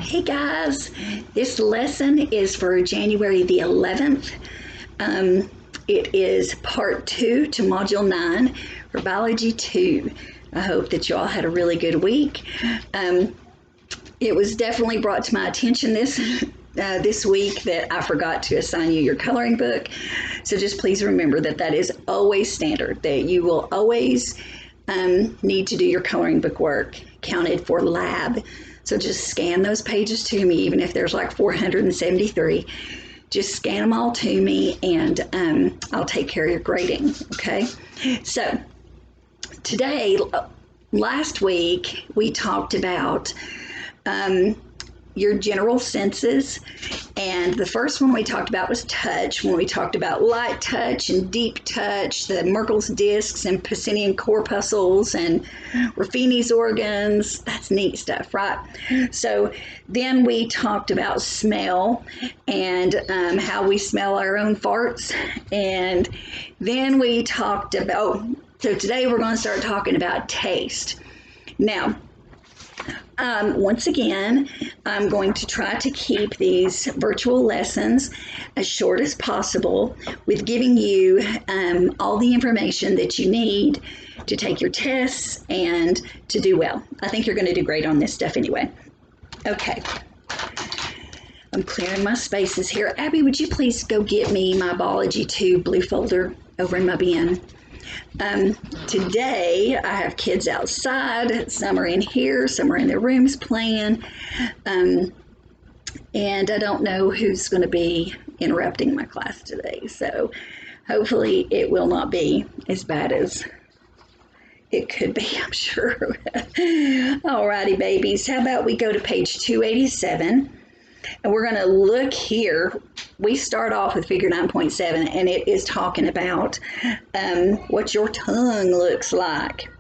Hey guys, this lesson is for January the 11th. It is part 2 to Module 9 for Biology 2. I hope that you all had a really good week. It was definitely brought to my attention this week that I forgot to assign you your coloring book. So just please remember that is always standard, that you will always need to do your coloring book work counted for lab. So just scan those pages to me, even if there's like 473. Just scan them all to me, and I'll take care of your grading, okay? So today, last week, we talked about your general senses, and the first one we talked about was touch, when we talked about light touch and deep touch, the Merkel's discs and Pacinian corpuscles and Ruffini's organs. That's neat stuff, right? So then we talked about smell and how we smell our own farts, and then we talked about, so today we're going to start talking about taste. Now, once again, I'm going to try to keep these virtual lessons as short as possible, with giving you all the information that you need to take your tests and to do well. I think you're going to do great on this stuff anyway. Okay. I'm clearing my spaces here. Abby, would you please go get me my Biology 2 blue folder over in my bin? Today I have kids outside. Some are in here, some are in their rooms playing, and I don't know who's going to be interrupting my class today, so hopefully it will not be as bad as it could be, I'm sure. Alrighty, babies, how about we go to page 287, and we're going to look here. We start off with figure 9.7, and it is talking about what your tongue looks like.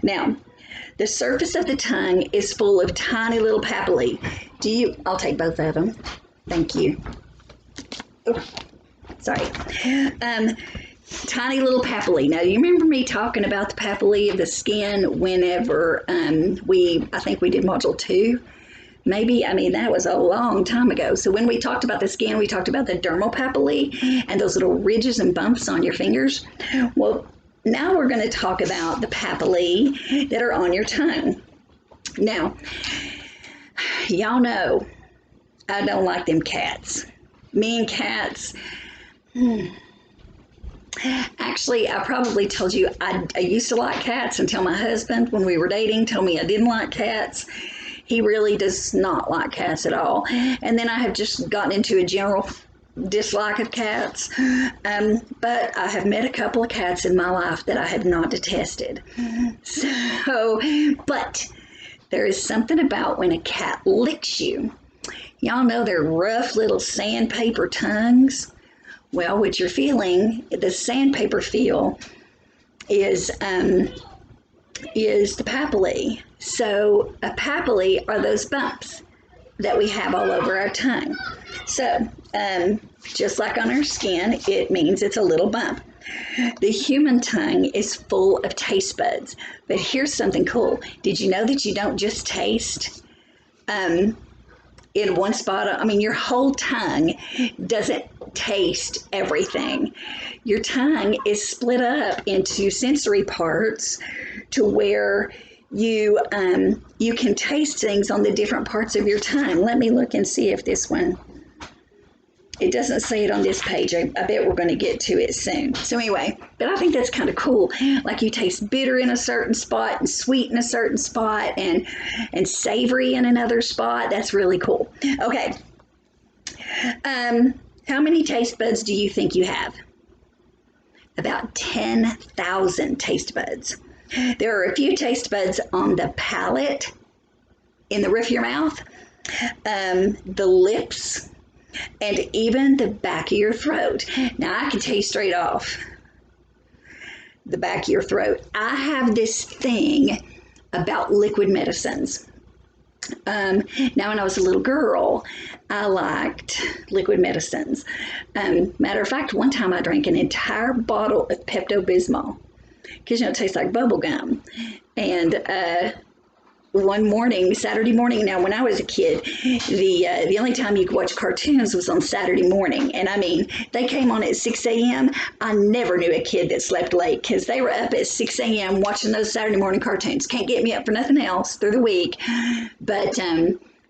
Now, the surface of the tongue is full of tiny little papillae. I'll take both of them. Thank you. Oh, sorry. Tiny little papillae. Now, you remember me talking about the papillae of the skin whenever I think we did module 2? Maybe, that was a long time ago. So when we talked about the skin, we talked about the dermal papillae and those little ridges and bumps on your fingers. Well, now we're going to talk about the papillae that are on your tongue. Now, y'all know I don't like them cats. Me and cats. Actually, I probably told you I used to like cats until my husband, when we were dating, told me I didn't like cats. He really does not like cats at all. And then I have just gotten into a general dislike of cats. But I have met a couple of cats in my life that I have not detested. So, but there is something about when a cat licks you. Y'all know their rough little sandpaper tongues. Well, what you're feeling, the sandpaper feel, is the papillae. So a papillae are those bumps that we have all over our tongue. So just like on our skin, it means it's a little bump. The human tongue is full of taste buds. But here's something cool. Did you know that you don't just taste in one spot? Your whole tongue doesn't taste everything. Your tongue is split up into sensory parts to where you can taste things on the different parts of your tongue. Let me look and see if this one, it doesn't say it on this page. I bet we're going to get to it soon. So anyway, but I think that's kind of cool. Like you taste bitter in a certain spot and sweet in a certain spot and savory in another spot. That's really cool. Okay. How many taste buds do you think you have? About 10,000 taste buds. There are a few taste buds on the palate, in the roof of your mouth, the lips, and even the back of your throat. Now, I can tell you straight off, the back of your throat. I have this thing about liquid medicines. Now, when I was a little girl, I liked liquid medicines. Matter of fact, one time I drank an entire bottle of Pepto-Bismol, because, it tastes like bubble gum. And one morning, Saturday morning. Now, when I was a kid, the only time you could watch cartoons was on Saturday morning. And I mean, they came on at 6 a.m. I never knew a kid that slept late because they were up at 6 a.m. watching those Saturday morning cartoons. Can't get me up for nothing else through the week. But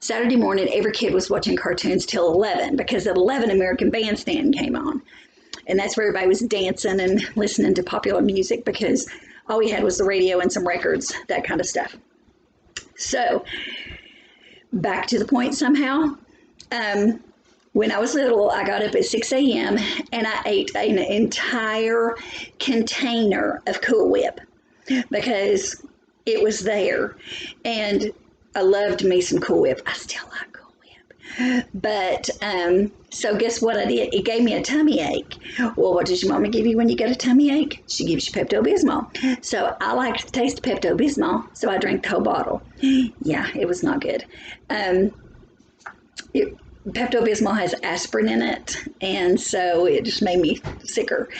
Saturday morning, every kid was watching cartoons till 11 because at 11, American Bandstand came on. And that's where everybody was dancing and listening to popular music because all we had was the radio and some records, that kind of stuff. So, back to the point somehow. When I was little, I got up at 6 a.m. and I ate an entire container of Cool Whip because it was there. And I loved me some Cool Whip. I still like Cool Whip. But, so guess what I did? It gave me a tummy ache. Well, what does your mama give you when you get a tummy ache? She gives you Pepto-Bismol. So I liked the taste of Pepto-Bismol, so I drank the whole bottle. Yeah, it was not good. Pepto-Bismol has aspirin in it, and so it just made me sicker.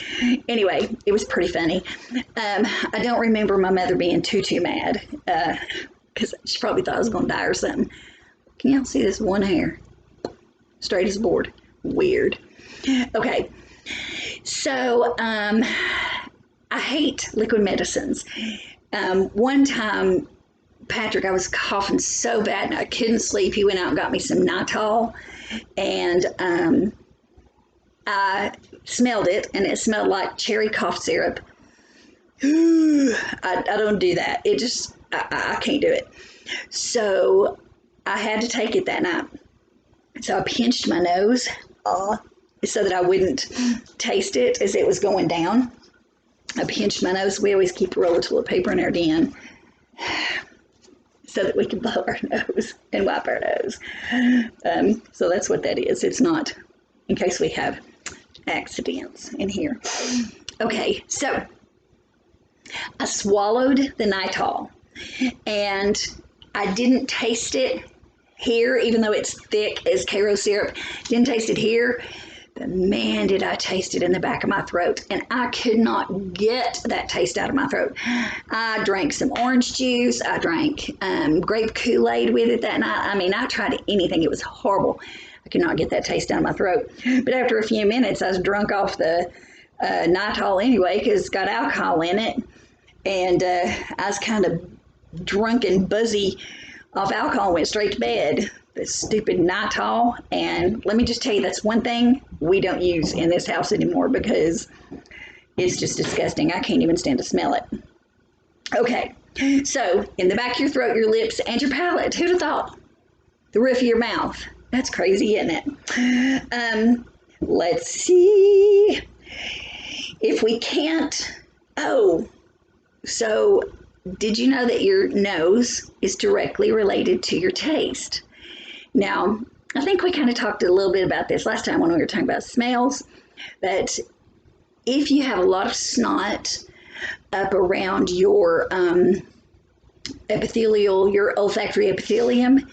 Anyway, it was pretty funny. I don't remember my mother being too mad because she probably thought I was going to die or something. Can y'all see this one hair? Straight as a board. Weird. Okay. So, I hate liquid medicines. One time, Patrick, I was coughing so bad and I couldn't sleep. He went out and got me some Nytol, and I smelled it, and it smelled like cherry cough syrup. I don't do that. It just, I can't do it. So I had to take it that night. So I pinched my nose so that I wouldn't taste it as it was going down. I pinched my nose. We always keep a roll of toilet paper in our den so that we can blow our nose and wipe our nose. So that's what that is. It's not in case we have accidents in here. Okay, so I swallowed the Nytol and I didn't taste it here, even though it's thick as Karo syrup. Didn't taste it here, but man, did I taste it in the back of my throat, and I could not get that taste out of my throat. I drank some orange juice. I drank grape Kool-Aid with it that night. I mean, I tried anything. It was horrible. I could not get that taste out of my throat. But after a few minutes, I was drunk off the Nytol anyway because it's got alcohol in it, and I was kind of drunk and buzzy off alcohol, went straight to bed. The stupid Nytol. And let me just tell you, that's one thing we don't use in this house anymore because it's just disgusting. I can't even stand to smell it. Okay, so in the back of your throat, your lips, and your palate. Who'd have thought? The roof of your mouth. That's crazy, isn't it? Let's see. If we can't, so did you know that your nose is directly related to your taste? Now, I think we kind of talked a little bit about this last time when we were talking about smells, that if you have a lot of snot up around your epithelial, your olfactory epithelium,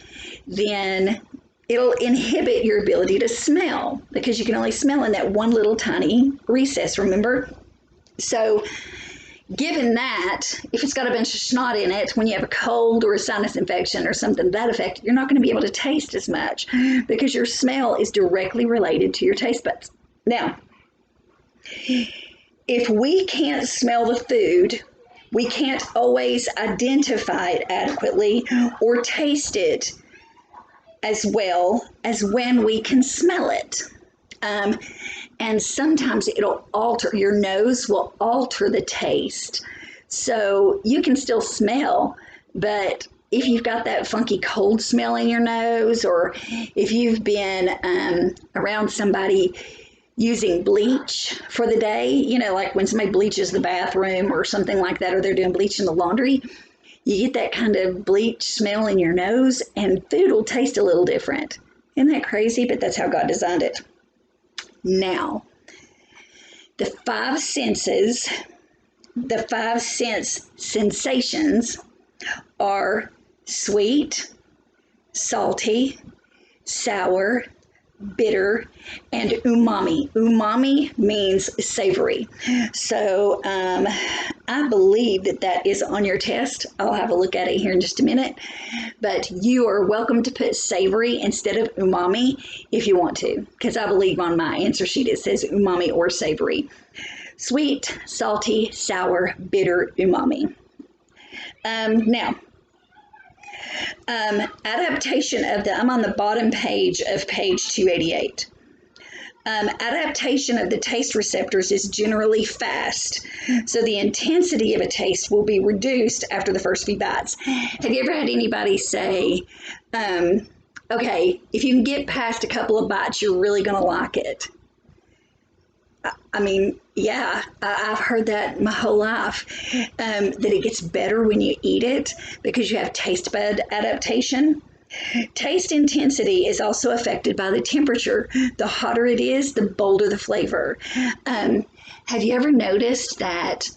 then it'll inhibit your ability to smell because you can only smell in that one little tiny recess, remember? So given that, if it's got a bunch of snot in it, when you have a cold or a sinus infection or something to that effect, you're not going to be able to taste as much because your smell is directly related to your taste buds. Now, if we can't smell the food, we can't always identify it adequately or taste it as well as when we can smell it. And sometimes it'll alter, your nose will alter the taste. So you can still smell, but if you've got that funky cold smell in your nose, or if you've been around somebody using bleach for the day, you know, like when somebody bleaches the bathroom or something like that, or they're doing bleach in the laundry, you get that kind of bleach smell in your nose and food will taste a little different. Isn't that crazy? But that's how God designed it. Now, the five senses, the five sense sensations are sweet, salty, sour, bitter, and umami. Umami means savory. So I believe that that is on your test. I'll have a look at it here in just a minute. But you are welcome to put savory instead of umami if you want to, because I believe on my answer sheet it says umami or savory. Sweet, salty, sour, bitter, umami. Now, adaptation of the, I'm on the bottom page of page 288. Adaptation of the taste receptors is generally fast, so the intensity of a taste will be reduced after the first few bites. Have you ever had anybody say, okay, if you can get past a couple of bites, you're really going to like it? I mean, yeah, I've heard that my whole life, that it gets better when you eat it because you have taste bud adaptation. Taste intensity is also affected by the temperature. The hotter it is, the bolder the flavor. Have you ever noticed that,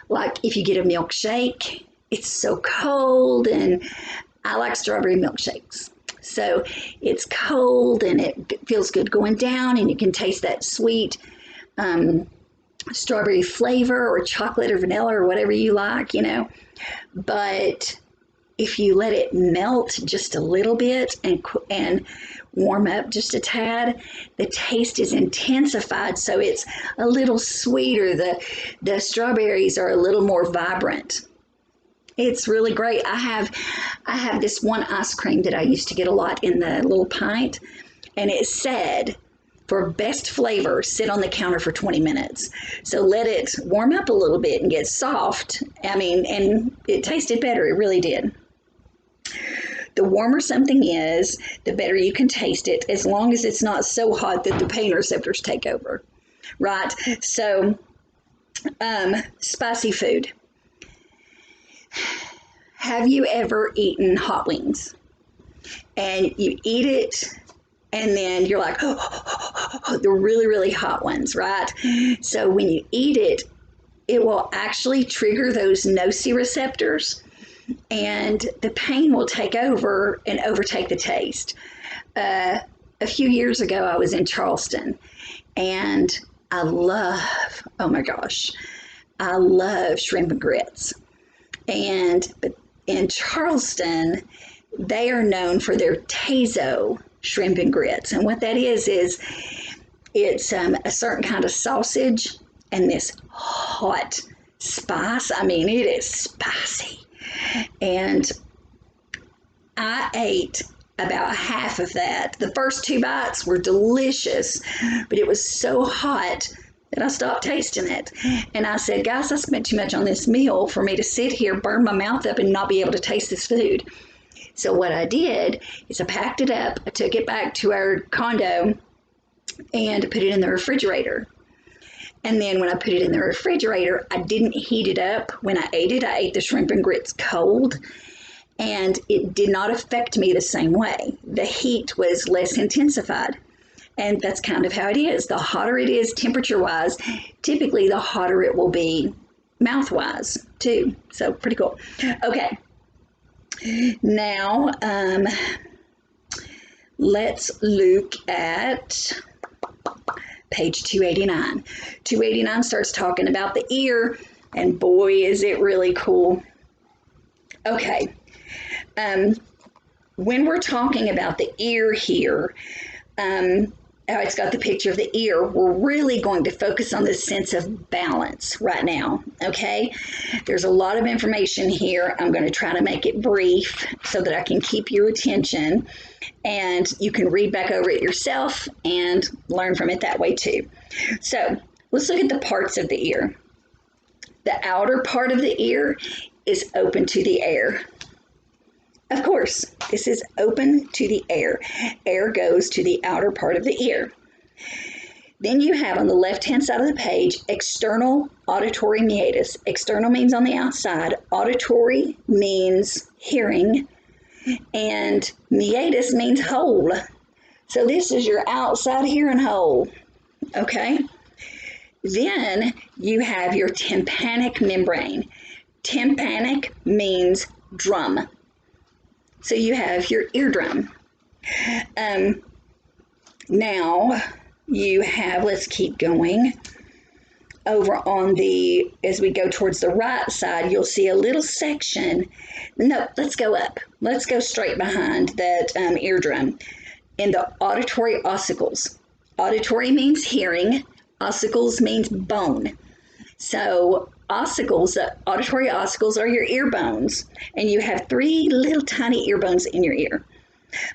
like, if you get a milkshake, it's so cold, and I like strawberry milkshakes. So it's cold and it feels good going down, and you can taste that sweet strawberry flavor or chocolate or vanilla or whatever you like, you know. But if you let it melt just a little bit and warm up just a tad, the taste is intensified, so it's a little sweeter. The strawberries are a little more vibrant. It's really great. I have this one ice cream that I used to get a lot in the little pint, and it said, for best flavor, sit on the counter for 20 minutes. So let it warm up a little bit and get soft. I mean, and it tasted better. It really did. The warmer something is, the better you can taste it, as long as it's not so hot that the pain receptors take over, right? So, spicy food. Have you ever eaten hot wings? And you eat it, and then you're like, oh, the really, really hot ones, right? So when you eat it, it will actually trigger those nociceptors, and the pain will take over and overtake the taste. A few years ago, I was in Charleston, and I love, oh my gosh, I love shrimp and grits. But in Charleston, they are known for their Tazo shrimp and grits. And what that is it's a certain kind of sausage and this hot spice. I mean, it is spicy. And I ate about half of that. The first two bites were delicious, but it was so hot that I stopped tasting it. And I said, guys, I spent too much on this meal for me to sit here, burn my mouth up, and not be able to taste this food. So what I did is I packed it up, I took it back to our condo, and put it in the refrigerator. And then when I put it in the refrigerator, I didn't heat it up. When I ate it, I ate the shrimp and grits cold, and it did not affect me the same way. The heat was less intensified. And that's kind of how it is. The hotter it is temperature-wise, typically the hotter it will be mouth-wise too. So pretty cool. Okay. Now, let's look at page 289. 289 starts talking about the ear, and boy, is it really cool. Okay. When we're talking about the ear here, it's got the picture of the ear. We're really going to focus on this sense of balance right now, okay? There's a lot of information here. I'm going to try to make it brief so that I can keep your attention, and you can read back over it yourself and learn from it that way too. So let's look at the parts of the ear. The outer part of the ear is open to the air. Of course, this is open to the air. Air goes to the outer part of the ear. Then you have on the left-hand side of the page, external auditory meatus. External means on the outside. Auditory means hearing. And meatus means hole. So this is your outside hearing hole. Okay? Then you have your tympanic membrane. Tympanic means drum. So you have your eardrum. Now you have, let's keep going. Over on the, as we go towards the right side, you'll see a little section. No, let's go up. Let's go straight behind that eardrum in the auditory ossicles. Auditory means hearing, ossicles means bone. So ossicles, auditory ossicles are your ear bones, and you have 3 little tiny ear bones in your ear.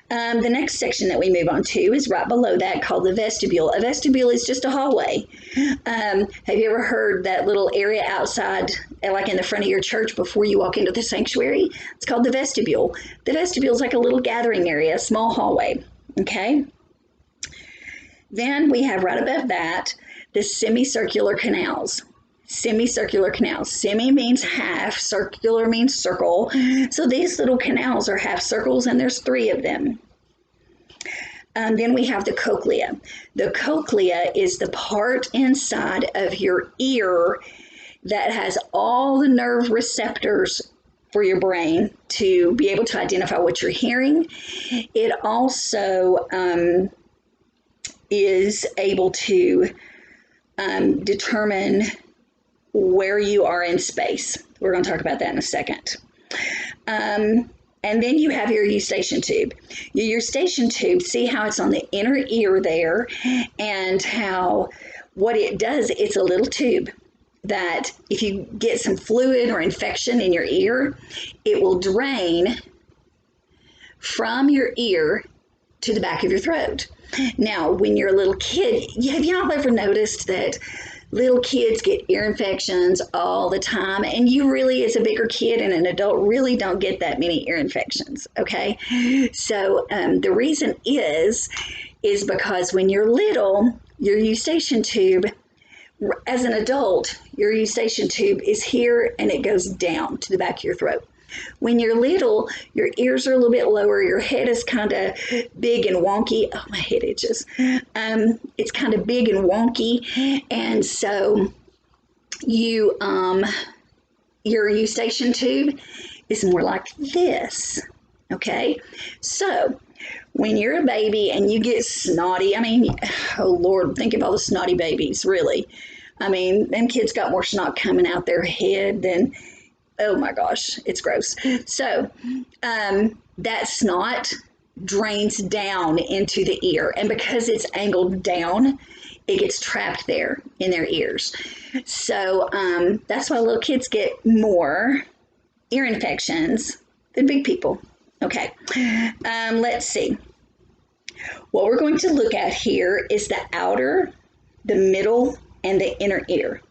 The next section that we move on to is right below that, called the vestibule. A vestibule is just a hallway. Have you ever heard that little area outside, like in the front of your church before you walk into the sanctuary? It's called the vestibule. The vestibule is like a little gathering area, a small hallway. Okay? Then we have right above that the semicircular canals. Semicircular canals. Semi means half, circular means circle. So these little canals are half circles, and there's 3 of them. Then we have the cochlea. The cochlea is the part inside of your ear that has all the nerve receptors for your brain to be able to identify what you're hearing. It also is able to determine where you are in space. We're going to talk about that in a second. And then you have your eustachian tube. Your eustachian tube, see how it's on the inner ear there, and how what it does, it's a little tube that if you get some fluid or infection in your ear, it will drain from your ear to the back of your throat. Now, when you're a little kid, have y'all ever noticed that little kids get ear infections all the time, and you really, as a bigger kid and an adult, really don't get that many ear infections, okay? So the reason is because when you're little, your eustachian tube, as an adult, your eustachian tube is here and it goes down to the back of your throat. When you're little, your ears are a little bit lower, your head is kind of big and wonky. Oh, my head itches. It's kind of big and wonky, and so you, your eustachian tube is more like this, okay? So when you're a baby and you get snotty, I mean, oh Lord, think of all the snotty babies, really. I mean, them kids got more snot coming out their head than, oh my gosh, it's gross. So that snot drains down into the ear, and because it's angled down, it gets trapped there in their ears. So that's why little kids get more ear infections than big people. Okay, let's see. What we're going to look at here is the outer, the middle, and the inner ear.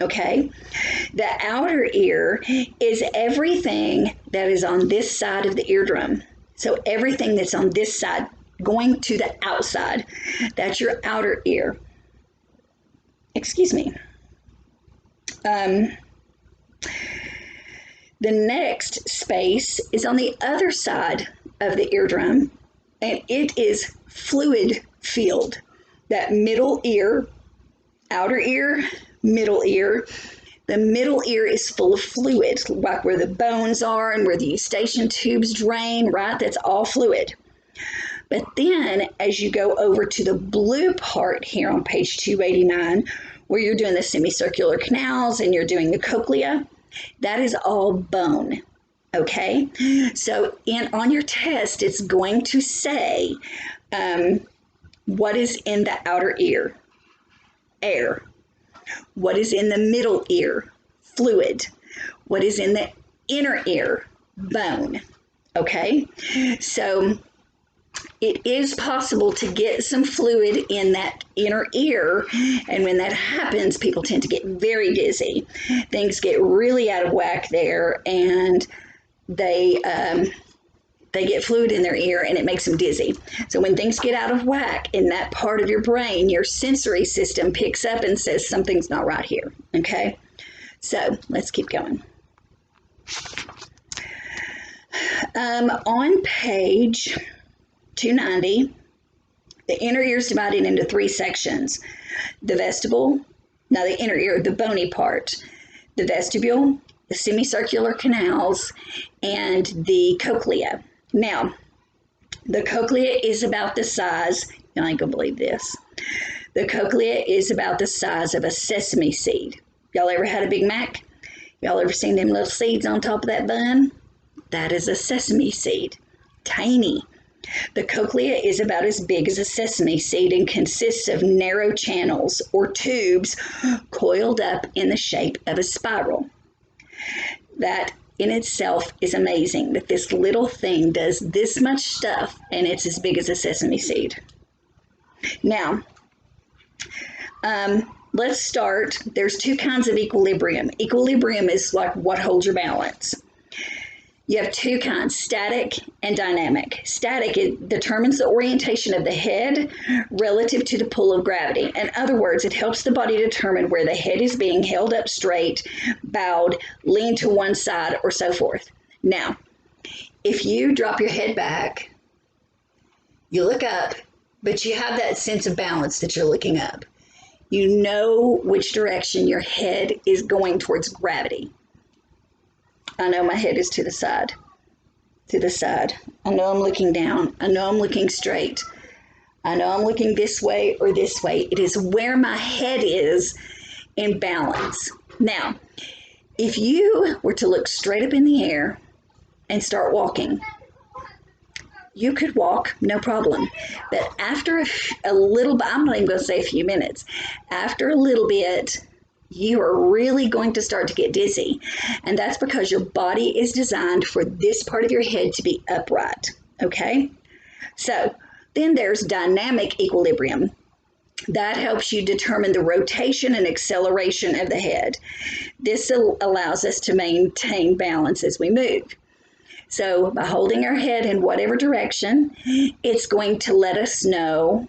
Okay, the outer ear is everything that is on this side of the eardrum. So everything that's on this side going to the outside, that's your outer ear. Excuse me. The next space is on the other side of the eardrum, and it is fluid filled. That middle ear, outer ear, middle ear. The middle ear is full of fluid, like where the bones are and where the eustachian tubes drain, right? That's all fluid. But then as you go over to the blue part here on page 289, where you're doing the semicircular canals and you're doing the cochlea, that is all bone. Okay, so on your test, it's going to say what is in the outer ear? Air. What is in the middle ear? Fluid. What is in the inner ear? Bone. Okay, so it is possible to get some fluid in that inner ear, and when that happens, people tend to get very dizzy. Things get really out of whack there, and they get fluid in their ear, and it makes them dizzy. So when things get out of whack in that part of your brain, your sensory system picks up and says something's not right here. Okay, so let's keep going. On page 290, the inner ear is divided into 3 sections. The vestibule, now the inner ear, the bony part, the vestibule, the semicircular canals, and the cochlea. Now, The cochlea is about the size, you ain't gonna believe this. The cochlea is about the size of a sesame seed. Y'all ever had a Big Mac? Y'all ever seen them little seeds on top of that bun? That is a sesame seed. Tiny. The cochlea is about as big as a sesame seed and consists of narrow channels or tubes coiled up in the shape of a spiral. That in itself is amazing that this little thing does this much stuff and it's as big as a sesame seed. Now, let's start. There's two kinds of equilibrium. Equilibrium is like what holds your balance. You have two kinds, static and dynamic. Static, it determines the orientation of the head relative to the pull of gravity. In other words, it helps the body determine where the head is being held up straight, bowed, leaned to one side, or so forth. Now, if you drop your head back, you look up, but you have that sense of balance that you're looking up. You know which direction your head is going towards gravity. I know my head is to the side. I know I'm looking down. I know I'm looking straight. I know I'm looking this way or this way. It is where my head is in balance. Now, if you were to look straight up in the air and start walking, you could walk, no problem. But after a little bit, I'm not even going to say a few minutes, after a little bit, you are really going to start to get dizzy. And that's because your body is designed for this part of your head to be upright, okay? So then there's dynamic equilibrium. That helps you determine the rotation and acceleration of the head. This allows us to maintain balance as we move. So by holding our head in whatever direction, it's going to let us know,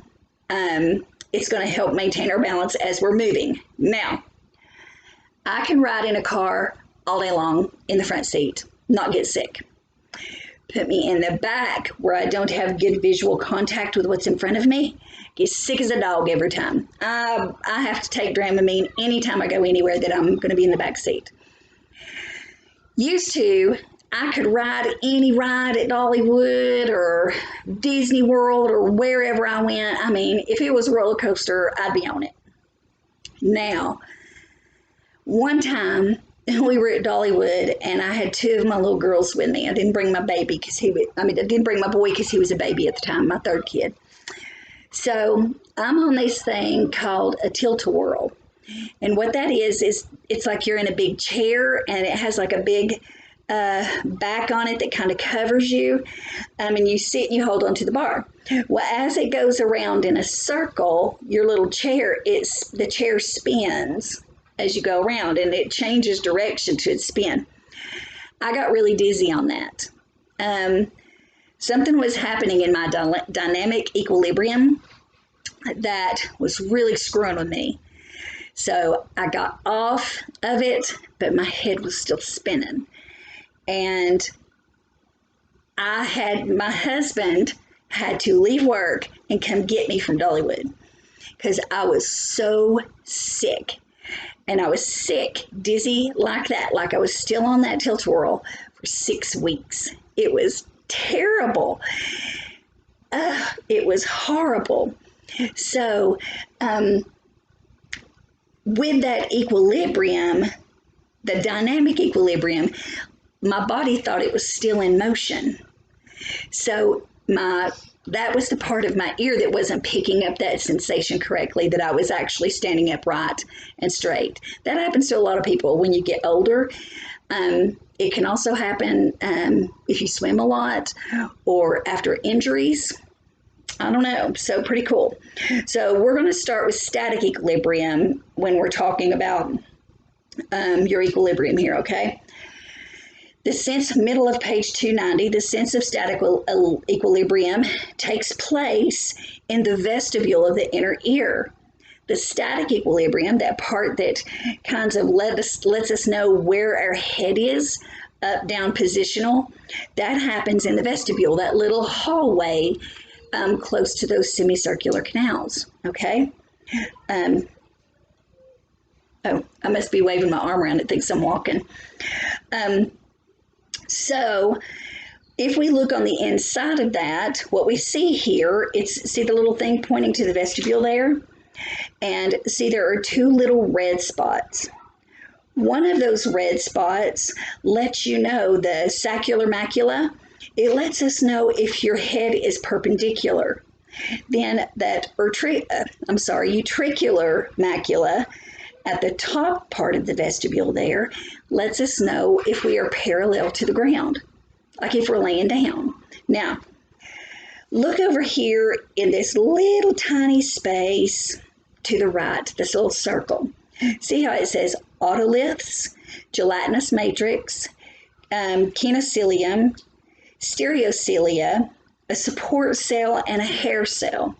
it's going to help maintain our balance as we're moving. Now, I can ride in a car all day long in the front seat, not get sick. Put me in the back where I don't have good visual contact with what's in front of me, get sick as a dog every time. I have to take Dramamine anytime I go anywhere that I'm going to be in the back seat. Used to, I could ride any ride at Dollywood or Disney World or wherever I went. I mean, if it was a roller coaster, I'd be on it. Now, one time we were at Dollywood and I had two of my little girls with me. I didn't bring my baby because I didn't bring my boy because he was a baby at the time, my third kid. So I'm on this thing called a tilt-a-whirl. And what that is it's like you're in a big chair and it has like a big back on it that kind of covers you. And you sit and you hold onto the bar. Well, as it goes around in a circle, your little chair, the chair spins as you go around and it changes direction to its spin. I got really dizzy on that. Something was happening in my dynamic equilibrium that was really screwing with me. So I got off of it, but my head was still spinning. And my husband had to leave work and come get me from Dollywood because I was so sick. And I was sick, dizzy like that, like I was still on that tilt-a-whirl for 6 weeks. It was terrible. It was horrible. So with that equilibrium, the dynamic equilibrium, my body thought it was still in motion. So that was the part of my ear that wasn't picking up that sensation correctly, that I was actually standing upright and straight. That happens to a lot of people when you get older. It can also happen if you swim a lot or after injuries. I don't know. So pretty cool. So we're going to start with static equilibrium when we're talking about your equilibrium here, okay? The sense, middle of page 290, the sense of static equilibrium takes place in the vestibule of the inner ear. The static equilibrium, that part that kind of lets us know where our head is, up, down, positional, that happens in the vestibule, that little hallway close to those semicircular canals, okay? Oh, I must be waving my arm around. It thinks I'm walking. So if we look on the inside of that, what we see here, see the little thing pointing to the vestibule there? And see, there are two little red spots. One of those red spots lets you know the saccular macula. It lets us know if your head is perpendicular. Then that utricular macula at the top part of the vestibule there lets us know if we are parallel to the ground, like if we're laying down. Now, look over here in this little tiny space to the right, this little circle. See how it says otoliths, gelatinous matrix, kinocilium, stereocilia, a support cell, and a hair cell.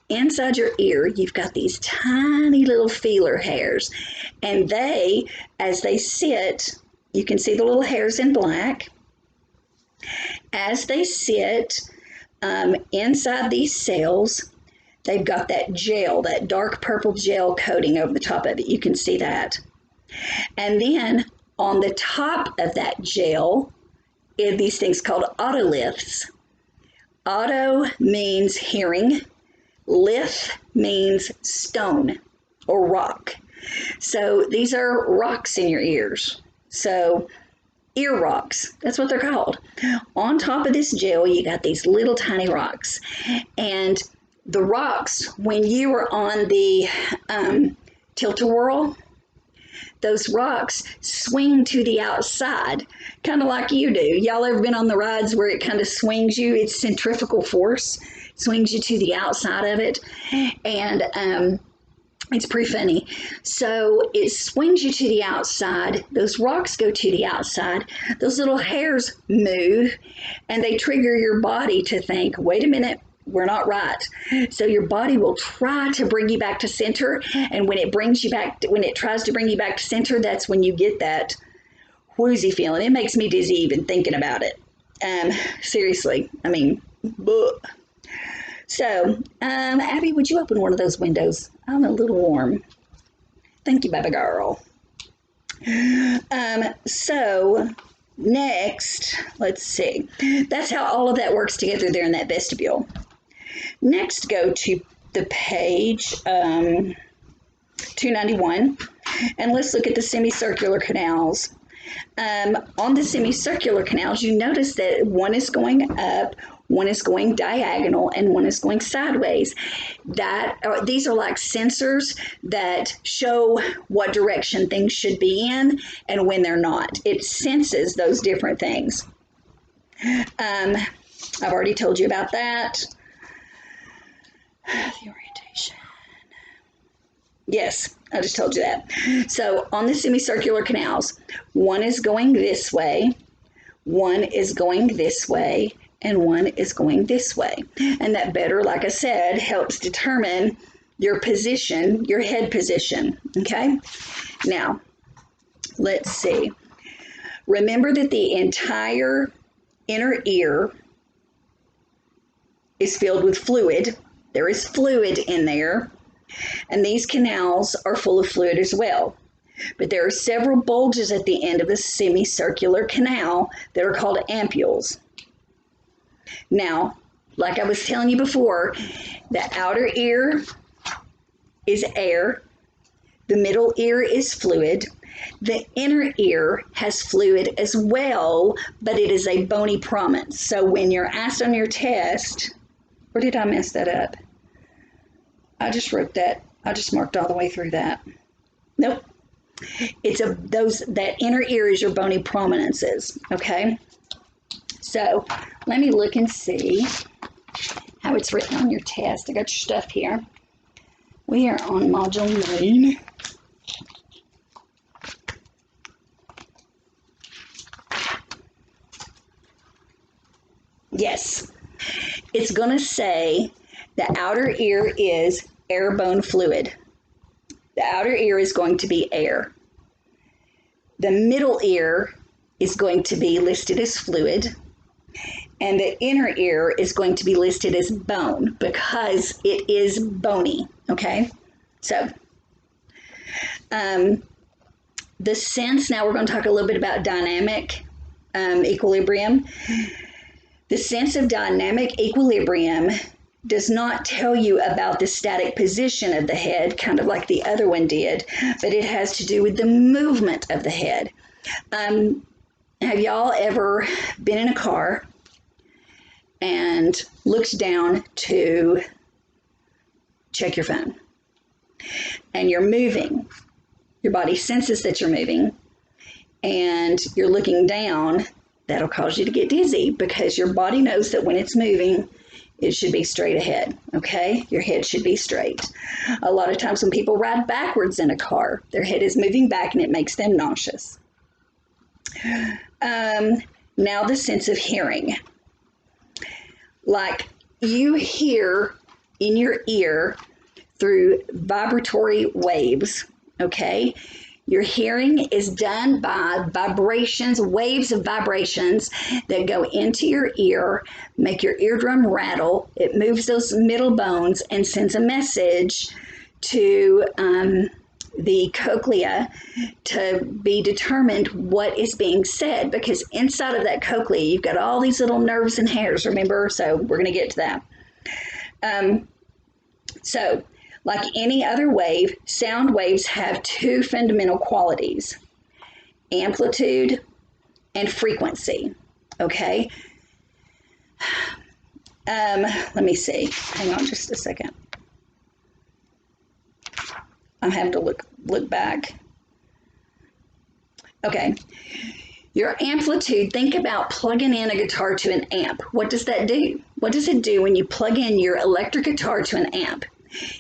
Inside your ear, you've got these tiny little feeler hairs, and they, as they sit, you can see the little hairs in black. As they sit inside these cells, they've got that gel, that dark purple gel coating over the top of it. You can see that. And then on the top of that gel are these things called otoliths. Otto means hearing. Lith means stone or rock. So these are rocks in your ears. So ear rocks, that's what they're called. On top of this gel, you got these little tiny rocks. And the rocks, when you were on the tilt-a-whirl, those rocks swing to the outside, kind of like you do. Y'all ever been on the rides where it kind of swings you? It's centrifugal force, swings you to the outside of it. And it's pretty funny. So it swings you to the outside. Those rocks go to the outside. Those little hairs move, and they trigger your body to think, wait a minute, we're not right. So your body will try to bring you back to center. And when it tries to bring you back to center, that's when you get that woozy feeling. It makes me dizzy even thinking about it. Seriously, I mean, bleh. So, Abby, would you open one of those windows? I'm a little warm. Thank you, baby girl. So next, let's see. That's how all of that works together there in that vestibule. Next, go to the page 291, and let's look at the semicircular canals. On the semicircular canals, you notice that one is going up, one is going diagonal, and one is going sideways. These are like sensors that show what direction things should be in and when they're not. It senses those different things. I've already told you about that. The orientation. Yes, I just told you that. So on the semicircular canals, one is going this way, one is going this way, and one is going this way. And that better, like I said, helps determine your position, your head position, okay? Now, let's see. Remember that the entire inner ear is filled with fluid. There is fluid in there, and these canals are full of fluid as well. But there are several bulges at the end of the semicircular canal that are called ampules. Now, like I was telling you before, the outer ear is air, the middle ear is fluid, the inner ear has fluid as well, but it is a bony prominence. So when you're asked on your test, or did I mess that up? I just wrote that. I just marked all the way through that. Nope. That inner ear is your bony prominences, okay? So let me look and see how it's written on your test. I got your stuff here. We are on Module 9. Yes, it's going to say the outer ear is air bone fluid. The outer ear is going to be air. The middle ear is going to be listed as fluid. And the inner ear is going to be listed as bone because it is bony, okay? So, the sense, now we're going to talk a little bit about dynamic equilibrium. The sense of dynamic equilibrium does not tell you about the static position of the head, kind of like the other one did, but it has to do with the movement of the head. Have y'all ever been in a car and looked down to check your phone? And you're moving. Your body senses that you're moving, and you're looking down. That'll cause you to get dizzy because your body knows that when it's moving, it should be straight ahead, okay? Your head should be straight. A lot of times when people ride backwards in a car, their head is moving back and it makes them nauseous. Now the sense of hearing. Like you hear in your ear through vibratory waves, okay? Your hearing is done by vibrations, waves of vibrations that go into your ear, make your eardrum rattle. It moves those middle bones and sends a message to the cochlea to be determined what is being said, because inside of that cochlea, you've got all these little nerves and hairs, remember? So we're going to get to that. So like any other wave, sound waves have two fundamental qualities: amplitude and frequency, okay? Let me see. Hang on just a second. I'm having to look back. Okay. Your amplitude, think about plugging in a guitar to an amp. What does that do? What does it do when you plug in your electric guitar to an amp?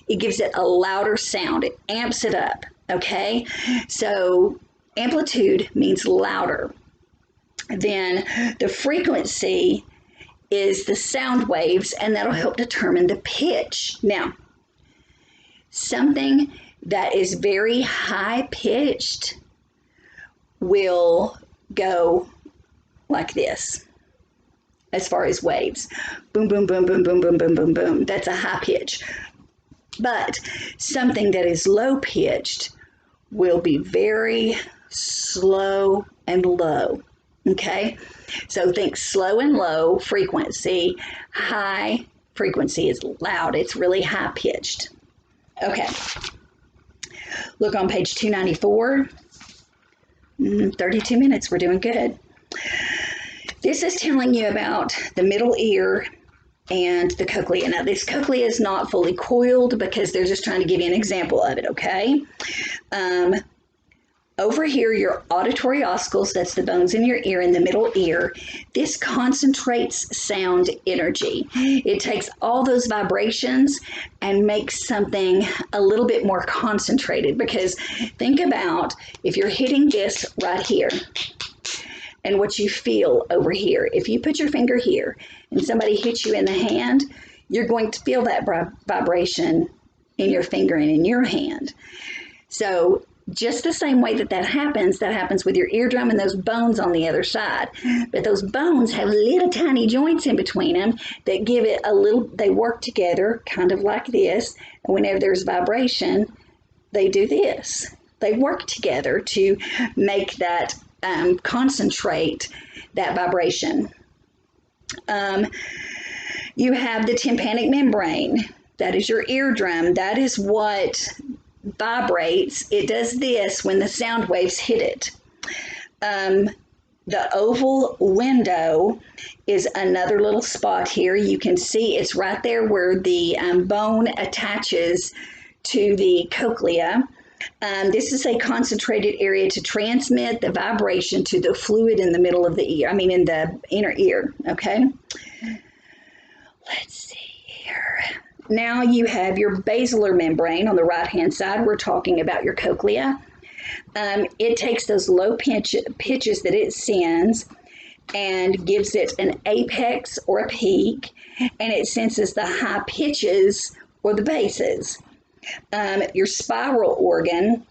It gives it a louder sound. It amps it up, okay? So amplitude means louder. Then the frequency is the sound waves, and that'll help determine the pitch. Now, something that is very high pitched will go like this as far as waves. Boom, boom, boom, boom, boom, boom, boom, boom, boom. That's a high pitch. But something that is low pitched will be very slow and low, okay? So think slow and low frequency. High frequency is loud. It's really high pitched. Okay. Look on page 294. 32 minutes. We're doing good. This is telling you about the middle ear and the cochlea. Now, this cochlea is not fully coiled because they're just trying to give you an example of it, okay? Over here, your auditory ossicles, that's the bones in your ear, in the middle ear, this concentrates sound energy. It takes all those vibrations and makes something a little bit more concentrated, because think about if you're hitting this right here and what you feel over here. If you put your finger here and somebody hits you in the hand, you're going to feel that vibration in your finger and in your hand. So just the same way that happens with your eardrum and those bones on the other side. But those bones have little tiny joints in between them that give it a little, they work together kind of like this. And whenever there's vibration, they do this. They work together to make that concentrate that vibration. You have the tympanic membrane. That is your eardrum. That is what vibrates. It does this when the sound waves hit it. The oval window is another little spot here. You can see it's right there where the bone attaches to the cochlea. This is a concentrated area to transmit the vibration to the fluid in the middle of the ear, in the inner ear, okay? Let's see here. Now you have your basilar membrane on the right-hand side. We're talking about your cochlea. It takes those low pitches that it sends and gives it an apex or a peak, and it senses the high pitches or the bases. Your spiral organ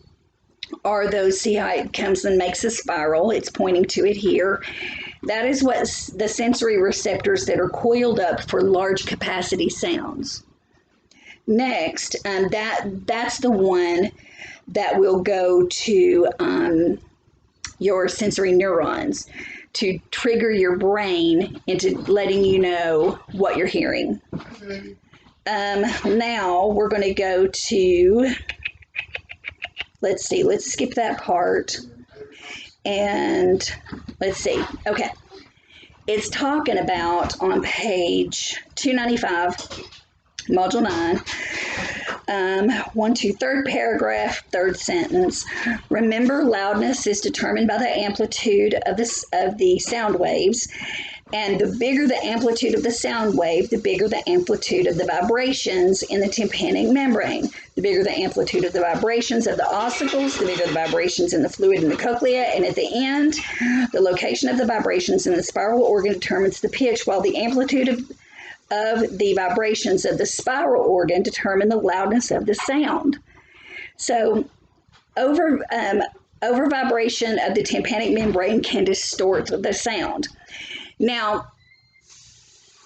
are those, see how it comes and makes a spiral? It's pointing to it here. That is what the sensory receptors that are coiled up for large capacity sounds. Next, that's the one that will go to your sensory neurons. to trigger your brain into letting you know what you're hearing. Now we're going to go to, let's see, let's skip that part. And let's see. Okay. It's talking about on page 295, module 9, 1, 2, third paragraph, third sentence. Remember, loudness is determined by the amplitude of the sound waves. And the bigger the amplitude of the sound wave, the bigger the amplitude of the vibrations in the tympanic membrane. The bigger the amplitude of the vibrations of the ossicles, the bigger the vibrations in the fluid in the cochlea. And at the end, the location of the vibrations in the spiral organ determines the pitch, while the amplitude of the vibrations of the spiral organ determine the loudness of the sound. So over vibration of the tympanic membrane can distort the sound. Now,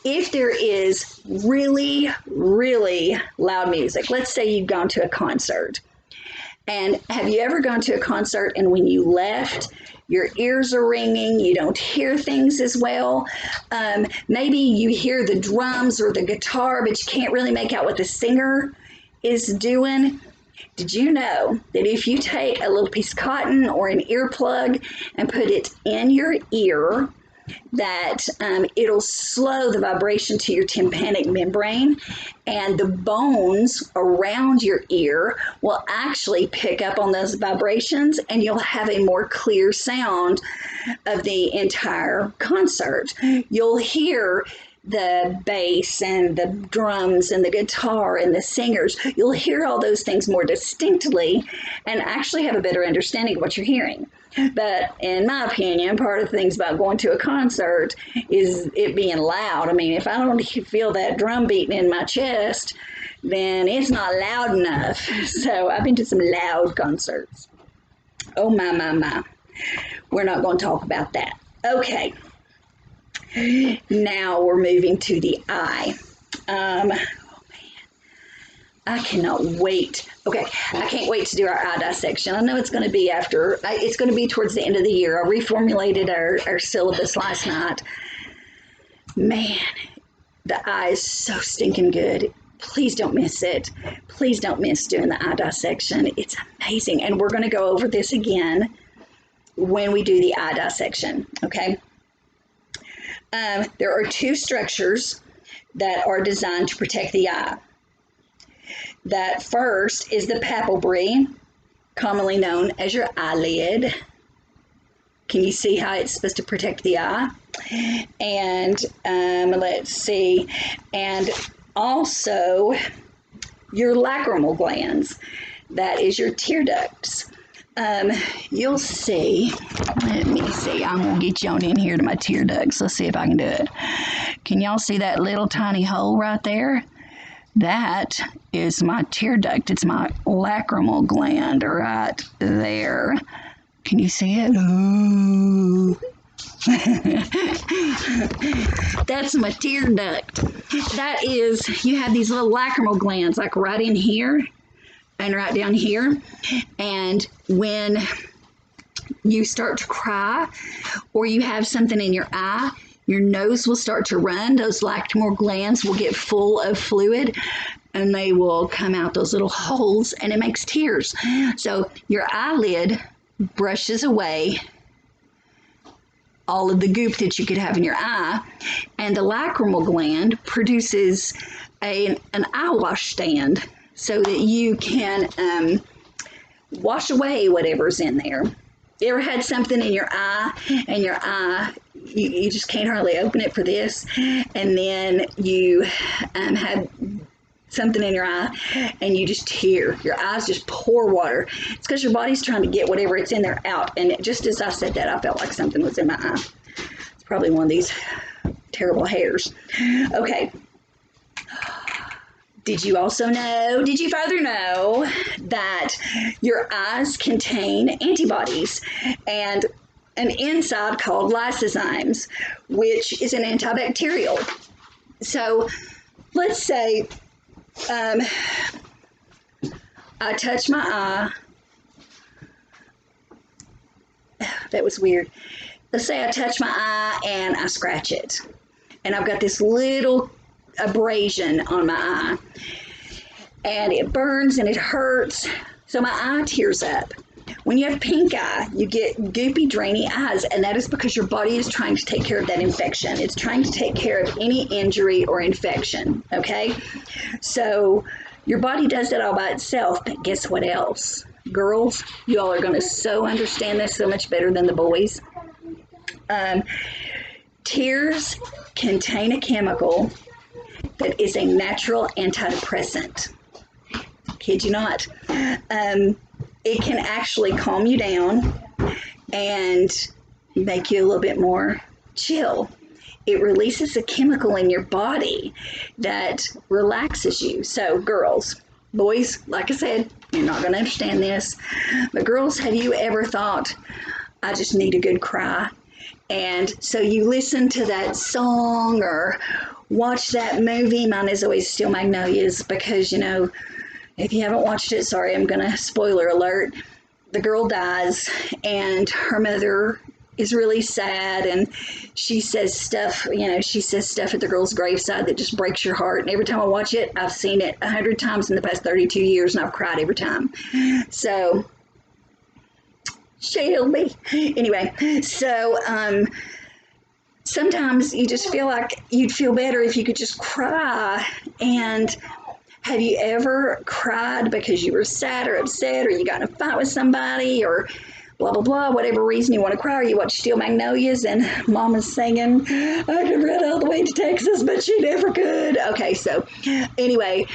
if there is really, really loud music, let's say you've gone to a concert, and have you ever gone to a concert and when you left, your ears are ringing, you don't hear things as well? Maybe you hear the drums or the guitar, but you can't really make out what the singer is doing. Did you know that if you take a little piece of cotton or an earplug and put it in your ear, that it'll slow the vibration to your tympanic membrane, and the bones around your ear will actually pick up on those vibrations, and you'll have a more clear sound of the entire concert. You'll hear the bass and the drums and the guitar and the singers. You'll hear all those things more distinctly and actually have a better understanding of what you're hearing. But in my opinion, part of the things about going to a concert is it being loud. I mean, if I don't feel that drum beating in my chest, then it's not loud enough. So I've been to some loud concerts. Oh, my. We're not going to talk about that. Okay. Now we're moving to the eye. I cannot wait. Okay, I can't wait to do our eye dissection. I know it's going to be it's going to be towards the end of the year. I reformulated our syllabus last night. Man, the eye is so stinking good. Please don't miss it. Please don't miss doing the eye dissection. It's amazing. And we're going to go over this again when we do the eye dissection, okay? There are two structures that are designed to protect the eye. That first is the papillary, commonly known as your eyelid. Can you see how it's supposed to protect the eye? And let's see, and also your lacrimal glands. That is your tear ducts. You'll see, let me see, I'm going to get you on in here to my tear ducts. Let's see if I can do it. Can y'all see that little tiny hole right there? That is my tear duct. It's my lacrimal gland right there. Can you see it? Ooh. That's my tear duct. That is, you have these little lacrimal glands like right in here and right down here. And when you start to cry or you have something in your eye, your nose will start to run. Those lacrimal glands will get full of fluid and they will come out those little holes and it makes tears. So your eyelid brushes away all of the goop that you could have in your eye, and the lacrimal gland produces an eye wash stand so that you can wash away whatever's in there. You ever had something in your eye and your eye, you just can't hardly open it for this, and then you have something in your eye and you just tear. Your eyes just pour water. It's because your body's trying to get whatever it's in there out. And just as I said that, I felt like something was in my eye. It's probably one of these terrible hairs. Okay. Did you further know that your eyes contain antibodies and an enzyme called lysozymes, which is an antibacterial? So let's say I touch my eye. That was weird. let's say I touch my eye and I scratch it, and I've got this little abrasion on my eye, and it burns and it hurts, so my eye tears up. When you have pink eye, you get goopy, drainy eyes, and that is because your body is trying to take care of that infection. It's trying to take care of any injury or infection, okay? So your body does that all by itself, but guess what else? Girls, you all are going to so understand this so much better than the boys. Tears contain a chemical that is a natural antidepressant. Kid you not. It can actually calm you down and make you a little bit more chill. It releases a chemical in your body that relaxes you. So girls, boys, like I said, you're not going to understand this, but girls, have you ever thought, I just need a good cry? And so you listen to that song or watch that movie. Mine is always Steel Magnolias, because, you know, if you haven't watched it, sorry, I'm going to spoiler alert. The girl dies and her mother is really sad, and she says stuff, you know, she says stuff at the girl's graveside that just breaks your heart. And every time I watch it, I've seen it 100 times in the past 32 years, and I've cried every time. So, shield me. Anyway, so sometimes you just feel like you'd feel better if you could just cry. And have you ever cried because you were sad or upset, or you got in a fight with somebody, or blah, blah, blah, whatever reason you want to cry, or you watch Steel Magnolias and Mama's singing, I could run all the way to Texas, but she never could. Okay, so anyway,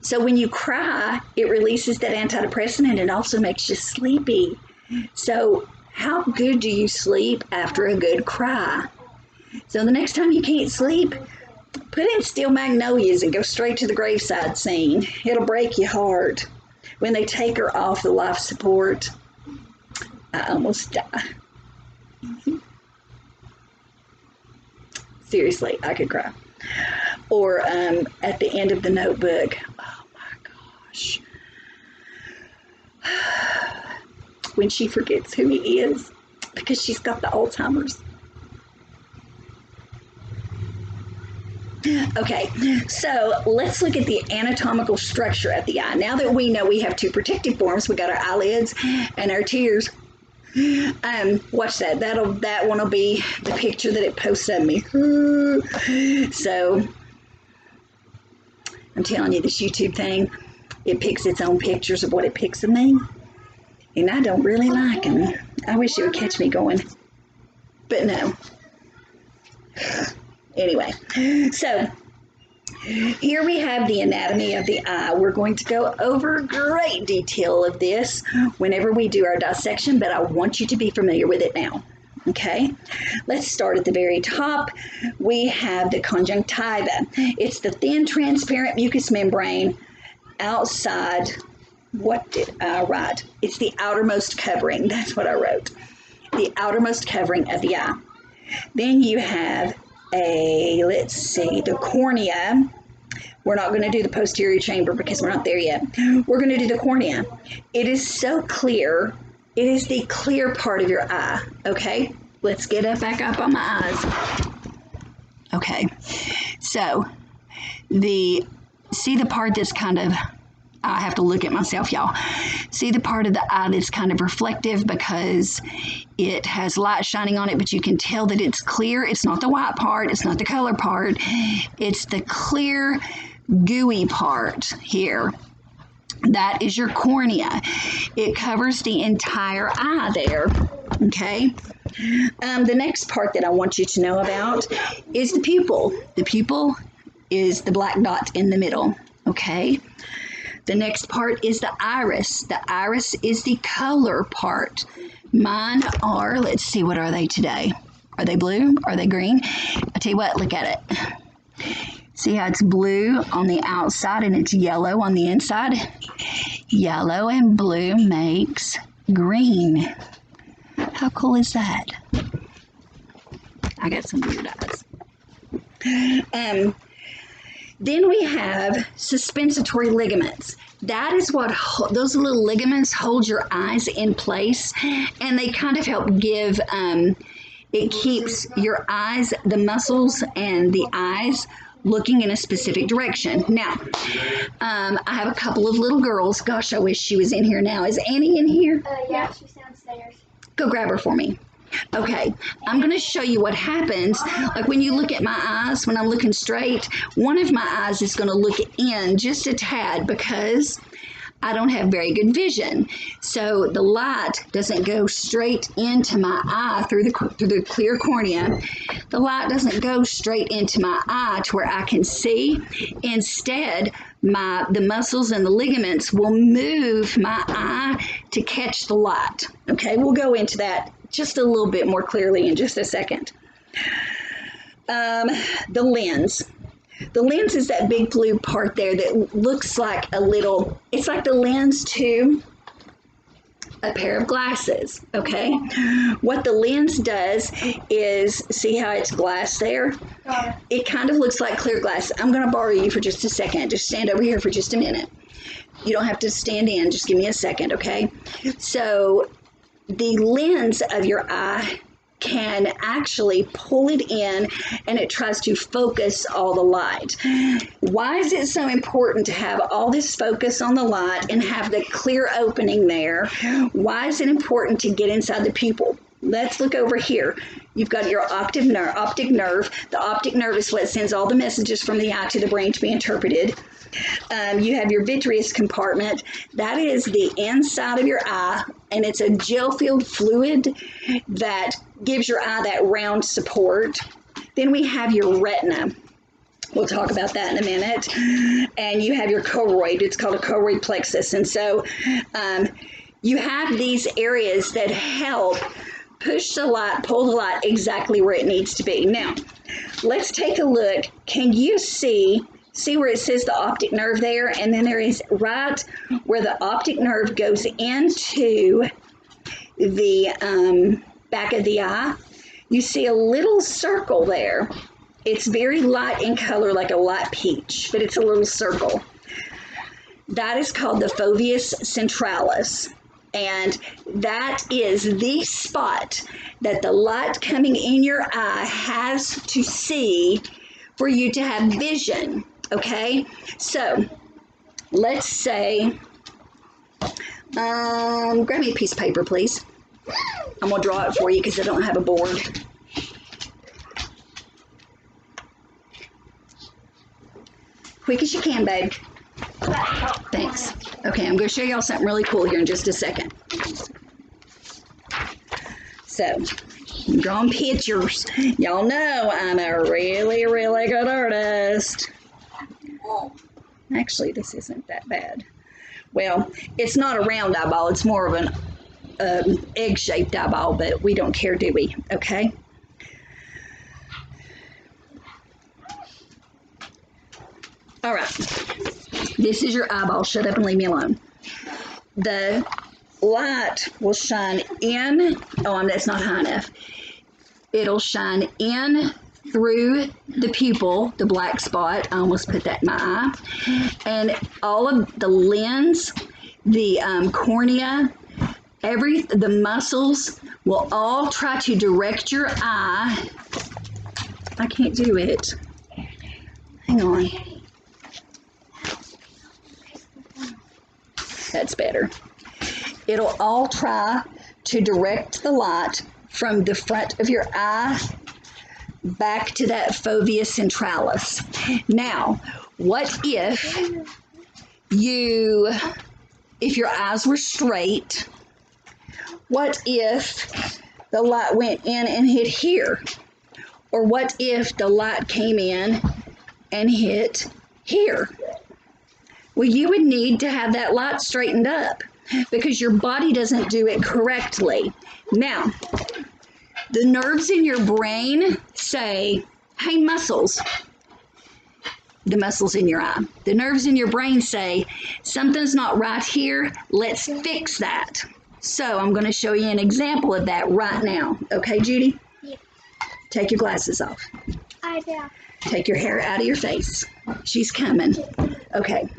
so when you cry, it releases that antidepressant, and it also makes you sleepy. So how good do you sleep after a good cry? So the next time you can't sleep, put in Steel Magnolias and go straight to the graveside scene. It'll break your heart. When they take her off the life support, I almost die. Seriously, I could cry. Or at the end of The Notebook, oh my gosh. When she forgets who he is because she's got the Alzheimer's. Okay, so let's look at the anatomical structure of the eye. Now that we know we have two protective forms, we got our eyelids and our tears. Watch that. That one will be the picture that it posts of me. So I'm telling you, this YouTube thing, it picks its own pictures of what it picks of me, and I don't really like them. I wish it would catch me going, but no. Anyway, so here we have the anatomy of the eye. We're going to go over great detail of this whenever we do our dissection, but I want you to be familiar with it now. Okay, let's start at the very top. We have the conjunctiva. It's the thin, transparent mucous membrane outside. What did I write? It's the outermost covering. That's what I wrote. The outermost covering of the eye. Then you have the cornea. We're not going to do the posterior chamber because we're not there yet. We're going to do the cornea. It is so clear. It is the clear part of your eye. Okay, let's get back up on my eyes. Okay, so see the part that's kind of, I have to look at myself, y'all. See the part of the eye that's kind of reflective because it has light shining on it, but you can tell that it's clear. It's not the white part. It's not the color part. It's the clear, gooey part here. That is your cornea. It covers the entire eye there, okay? The next part that I want you to know about is the pupil. The pupil is the black dot in the middle, okay? The next part is the iris. The iris is the color part. Mine are, let's see, what are they today? Are they blue? Are they green? I tell you what, look at it. See how it's blue on the outside and it's yellow on the inside? Yellow and blue makes green. How cool is that? I got some weird eyes. Then we have suspensory ligaments. That is what, those little ligaments hold your eyes in place, and they kind of help give It keeps your eyes, the muscles and the eyes looking in a specific direction. Now, I have a couple of little girls. Gosh, I wish she was in here now. Is Annie in here? Yeah, she's downstairs. Go grab her for me. Okay, I'm going to show you what happens. Like when you look at my eyes, when I'm looking straight, one of my eyes is going to look in just a tad because I don't have very good vision. So the light doesn't go straight into my eye through the clear cornea. The light doesn't go straight into my eye to where I can see. Instead, the muscles and the ligaments will move my eye to catch the light. Okay, we'll go into that just a little bit more clearly in just a second. The lens. The lens is that big blue part there that looks like it's like the lens to a pair of glasses, okay? What the lens does is, see how it's glass there? It kind of looks like clear glass. I'm gonna borrow you for just a second. Just stand over here for just a minute. You don't have to stand in, just give me a second, okay? So the lens of your eye can actually pull it in and it tries to focus all the light. Why is it so important to have all this focus on the light and have the clear opening there? Why is it important to get inside the pupil? Let's look over here. You've got your optic nerve. The optic nerve is what sends all the messages from the eye to the brain to be interpreted. You have your vitreous compartment. That is the inside of your eye, and it's a gel-filled fluid that gives your eye that round support. Then we have your retina. We'll talk about that in a minute. And you have your choroid. It's called a choroid plexus. And so you have these areas that help push the light, pull the light exactly where it needs to be. Now, let's take a look. Can you see where it says the optic nerve there? And then there is right where the optic nerve goes into the back of the eye. You see a little circle there. It's very light in color, like a light peach, but it's a little circle. That is called the foveus centralis. And that is the spot that the light coming in your eye has to see for you to have vision. Okay, so let's say, grab me a piece of paper, please. I'm gonna draw it for you because I don't have a board. Quick as you can, babe. Thanks. Okay, I'm gonna show y'all something really cool here in just a second. So, I'm drawing pictures. Y'all know I'm a really, really good artist. Actually, this isn't that bad. Well, it's not a round eyeball. It's more of an egg-shaped eyeball, but we don't care, do we? Okay? All right. This is your eyeball. Shut up and leave me alone. The light will shine in. Oh, that's not high enough. It'll shine in through the pupil, the black spot. I almost put that in my eye. And all of the lens, the cornea, the muscles will all try to direct your eye. I can't do it. Hang on. That's better. It'll all try to direct the light from the front of your eye back to that fovea centralis. Now, what if your eyes were straight? What if the light went in and hit here? Or what if the light came in and hit here? Well, you would need to have that light straightened up because your body doesn't do it correctly. Now, the nerves in your brain say, hey, muscles, the muscles in your eye. The nerves in your brain say, something's not right here, let's fix that. So I'm going to show you an example of that right now. Okay, Judy? Yeah. Take your glasses off. I do. Take your hair out of your face. She's coming. Okay.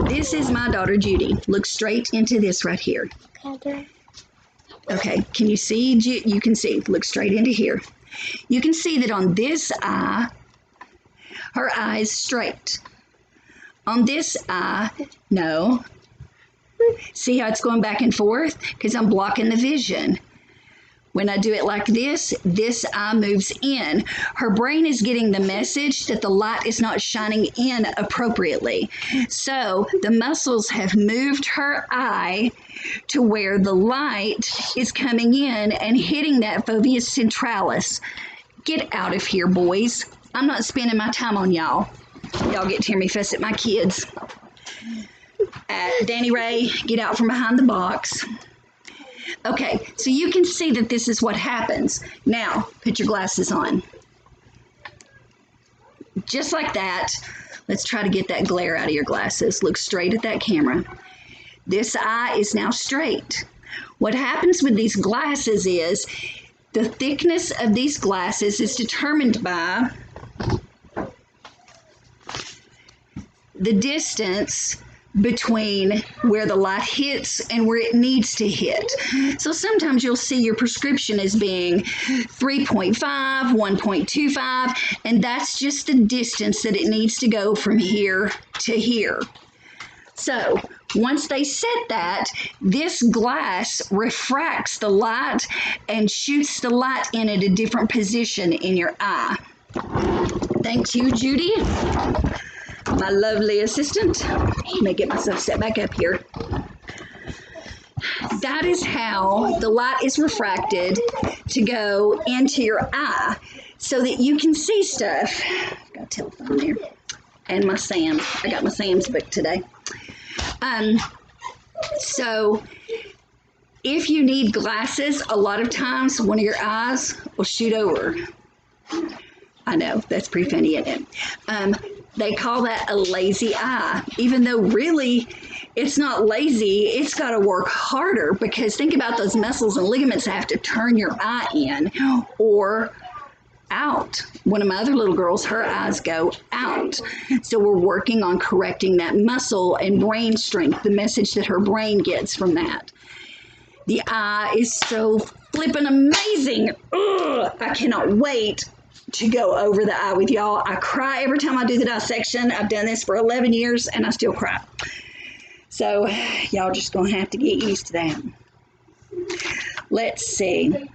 This is my daughter, Judy. Look straight into this right here. Okay, can you see? You can see. Look straight into here. You can see that on this eye, her eye is straight. On this eye, no. See how it's going back and forth? Because I'm blocking the vision. When I do it like this eye moves in. Her brain is getting the message that the light is not shining in appropriately. So the muscles have moved her eye to where the light is coming in and hitting that fovea centralis. Get out of here, boys. I'm not spending my time on y'all. Y'all get to hear me fuss at my kids. Danny Ray, get out from behind the box. Okay, so you can see that this is what happens. Now, put your glasses on. Just like that. Let's try to get that glare out of your glasses. Look straight at that camera. This eye is now straight. What happens with these glasses is the thickness of these glasses is determined by the distance between where the light hits and where it needs to hit. So sometimes you'll see your prescription as being 3.5, 1.25, and that's just the distance that it needs to go from here to here. So once they set that, this glass refracts the light and shoots the light in at a different position in your eye. Thank you, Judy, my lovely assistant. Let me get myself set back up here. That is how the light is refracted to go into your eye so that you can see stuff. I've got a telephone here. And my Sam's. I got my Sam's book today. So if you need glasses, a lot of times one of your eyes will shoot over. I know, that's pretty funny, isn't it? They call that a lazy eye, even though really it's not lazy, it's got to work harder, because think about those muscles and ligaments that have to turn your eye in or out. One of my other little girls, her eyes go out. So we're working on correcting that muscle and brain strength, the message that her brain gets from that. The eye is so flippin' amazing. Ugh, I cannot wait to go over the eye with y'all. I cry every time I do the dissection. I've done this for 11 years and I still cry. So y'all just gonna have to get used to that. Let's see.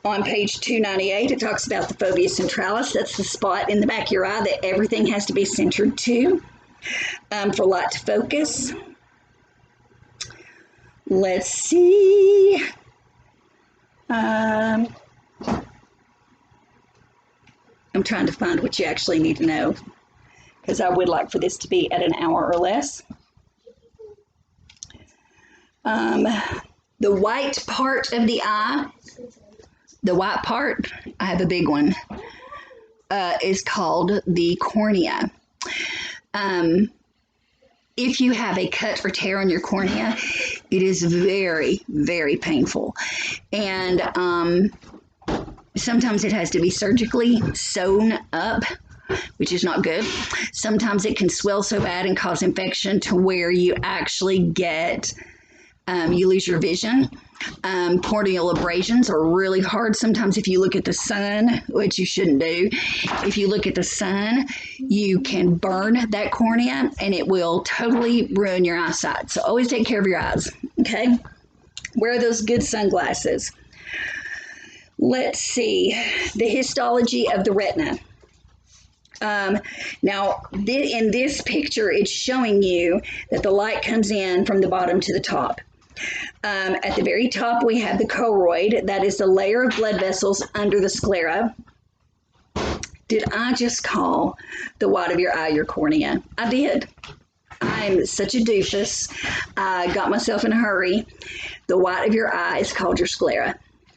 On page 298, it talks about the fovea centralis. That's the spot in the back of your eye that everything has to be centered to for light to focus. Let's see. I'm trying to find what you actually need to know, because I would like for this to be at an hour or less. The white part of the eye, the white part, I have a big one, is called the cornea. If you have a cut or tear on your cornea, it is very, very painful. And sometimes it has to be surgically sewn up, which is not good. Sometimes it can swell so bad and cause infection to where you actually get, you lose your vision. Corneal abrasions are really hard. Sometimes if you look at the sun, which you shouldn't do, if you look at the sun, you can burn that cornea and it will totally ruin your eyesight. So always take care of your eyes, okay? Wear those good sunglasses. Let's see, the histology of the retina. Now, in this picture, it's showing you that the light comes in from the bottom to the top. At the very top, we have the choroid. That is the layer of blood vessels under the sclera. Did I just call the white of your eye your cornea? I did. I'm such a doofus. I got myself in a hurry. The white of your eye is called your sclera.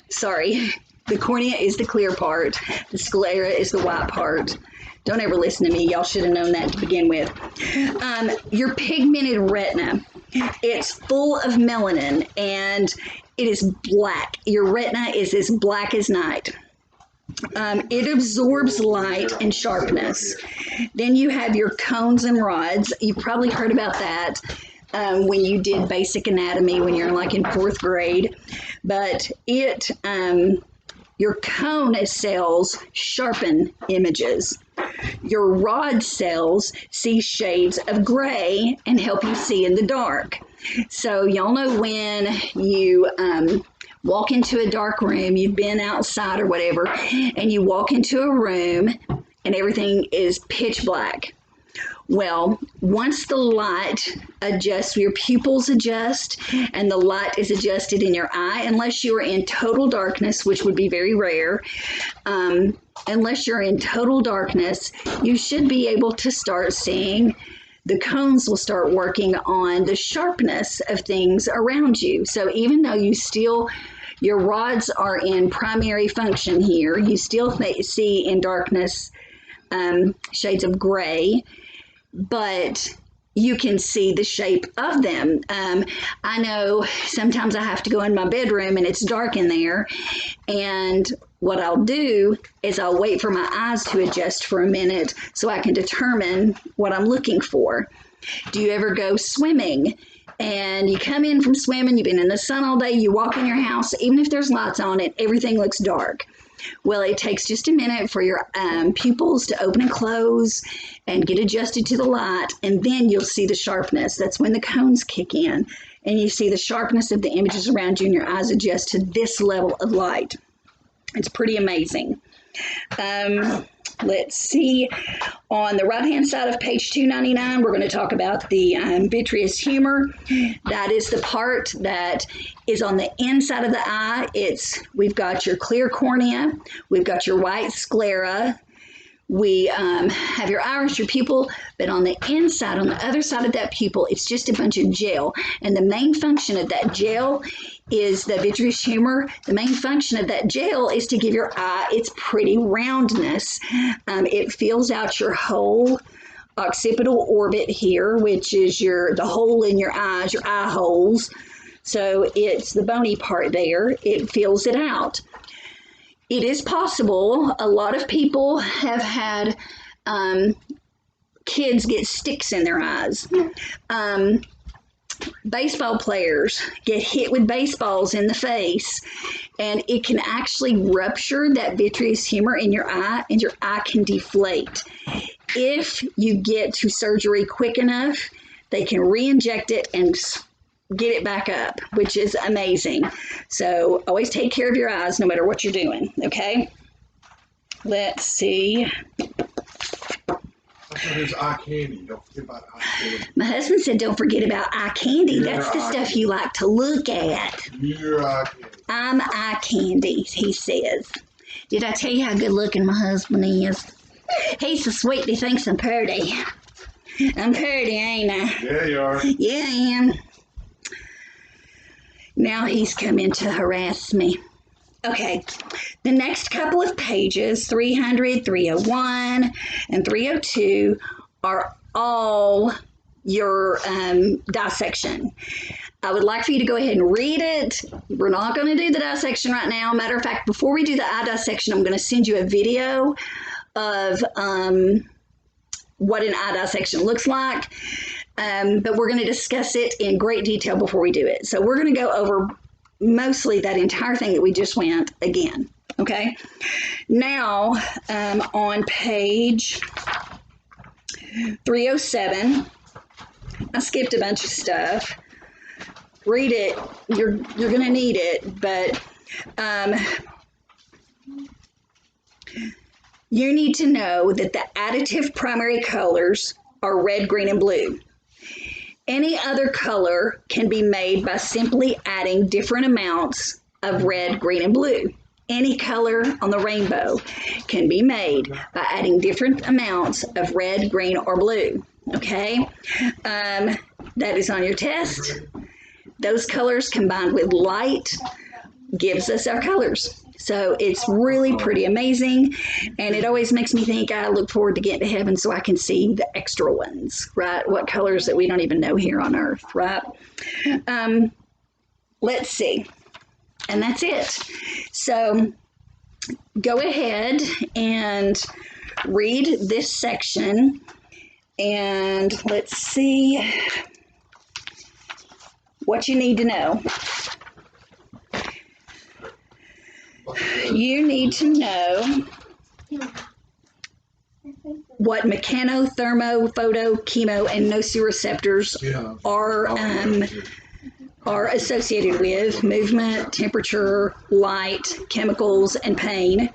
Sorry. The cornea is the clear part. The sclera is the white part. Don't ever listen to me. Y'all should have known that to begin with. Your pigmented retina. It's full of melanin and it is black. Your retina is as black as night. It absorbs light and sharpness. Then you have your cones and rods. You've probably heard about that. when you did basic anatomy when you're like in 4th grade, but your cone cells sharpen images. Your rod cells see shades of gray and help you see in the dark. So y'all know when you walk into a dark room, you've been outside or whatever, and you walk into a room and everything is pitch black. Well, once the light adjusts, your pupils adjust, and the light is adjusted in your eye, unless you are in total darkness, which would be very rare, unless you're in total darkness, you should be able to start seeing. The cones will start working on the sharpness of things around you. So even though your rods are in primary function here, you still see in darkness shades of gray, but you can see the shape of them. I know sometimes I have to go in my bedroom and it's dark in there, and what I'll do is I'll wait for my eyes to adjust for a minute so I can determine what I'm looking for. Do you ever go swimming and you come in from swimming, you've been in the sun all day, you walk in your house, even if there's lights on it, everything looks dark? Well, it takes just a minute for your pupils to open and close and get adjusted to the light, and then you'll see the sharpness. That's when the cones kick in, and you see the sharpness of the images around you, and your eyes adjust to this level of light. It's pretty amazing. Let's see. On the right-hand side of page 299, we're going to talk about the vitreous humor. That is the part that is on the inside of the eye. We've got your clear cornea. We've got your white sclera. We have your iris, your pupil, but on the inside, on the other side of that pupil, it's just a bunch of gel. And the main function of that gel is the vitreous humor. The main function of that gel is to give your eye its pretty roundness. It fills out your whole occipital orbit here, which is the hole in your eyes, your eye holes. So it's the bony part there. It fills it out. It is possible. A lot of people have had kids get sticks in their eyes. Baseball players get hit with baseballs in the face, and it can actually rupture that vitreous humor in your eye, and your eye can deflate. If you get to surgery quick enough, they can re-inject it and get it back up, which is amazing. So always take care of your eyes no matter what you're doing, okay? Let's see. There's eye candy. Don't forget about eye candy. My husband said don't forget about eye candy. That's the stuff you like to look at. You're eye candy. I'm eye candy, he says. Did I tell you how good looking my husband is? He's so sweet, he thinks I'm pretty. I'm pretty, ain't I? Yeah, you are. Yeah, I am. Now he's come in to harass me. Okay, the next couple of pages, 300, 301, and 302, are all your dissection. I would like for you to go ahead and read it. We're not going to do the dissection right now. Matter of fact, before we do the eye dissection, I'm going to send you a video of what an eye dissection looks like. But we're going to discuss it in great detail before we do it. So we're going to go over mostly that entire thing that we just went again. Okay. Now, on page 307, I skipped a bunch of stuff. Read it. You're going to need it, but you need to know that the additive primary colors are red, green, and blue. Any other color can be made by simply adding different amounts of red, green, and blue. Any color on the rainbow can be made by adding different amounts of red, green, or blue. Okay? That is on your test. Those colors combined with light gives us our colors. So it's really pretty amazing, and it always makes me think I look forward to getting to heaven so I can see the extra ones, right? What colors that we don't even know here on earth, right? Let's see. And that's it. So go ahead and read this section, and let's see. what you need to know. You need to know what mechano, thermo, photo, chemo, and nociceptors Yeah. are associated with movement, temperature, light, chemicals, and pain.